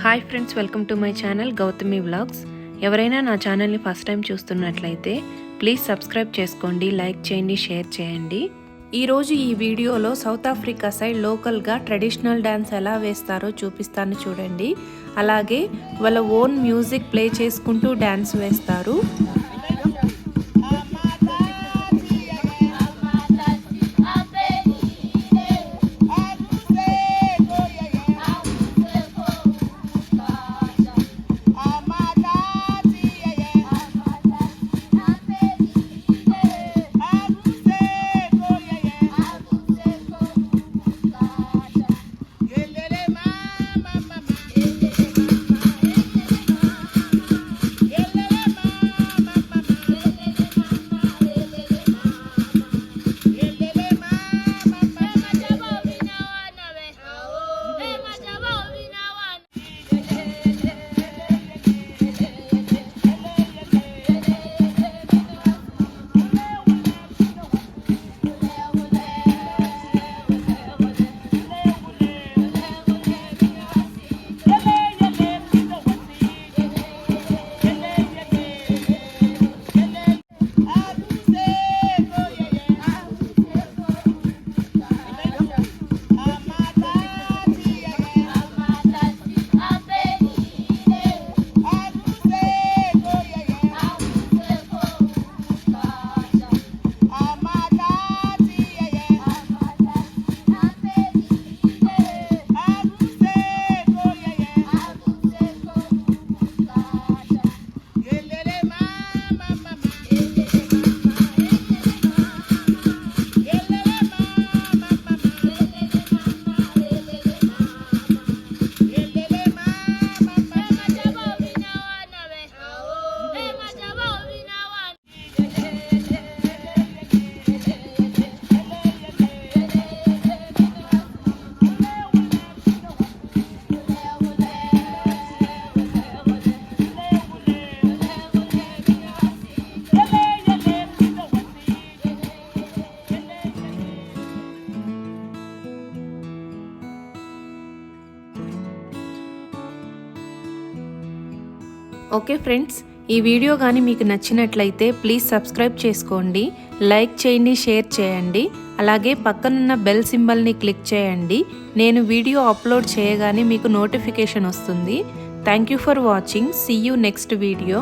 Hi friends, welcome to my channel Gautami vlogs. ఎవరైనా నా ఛానల్ని ఫస్ట్ టైం చూస్తున్నట్లయితే ప్లీజ్ సబ్స్క్రైబ్ చేసుకోండి, లైక్ చేయండి, షేర్ చేయండి. ఈరోజు ఈ వీడియోలో సౌత్ ఆఫ్రికా సైడ్ లోకల్గా ట్రెడిషనల్ డ్యాన్స్ ఎలా వేస్తారో చూపిస్తాను చూడండి. అలాగే వాళ్ళ ఓన్ మ్యూజిక్ ప్లే చేసుకుంటూ డ్యాన్స్ వేస్తారు. ఓకే ఫ్రెండ్స్, ఈ వీడియో కానీ మీకు నచ్చినట్లయితే ప్లీజ్ సబ్స్క్రైబ్ చేసుకోండి, లైక్ చేయండి, షేర్ చేయండి. అలాగే పక్కనున్న బెల్ సింబల్ని క్లిక్ చేయండి. నేను వీడియో అప్లోడ్ చేయగానే మీకు నోటిఫికేషన్ వస్తుంది. Thank you for watching. See you next video.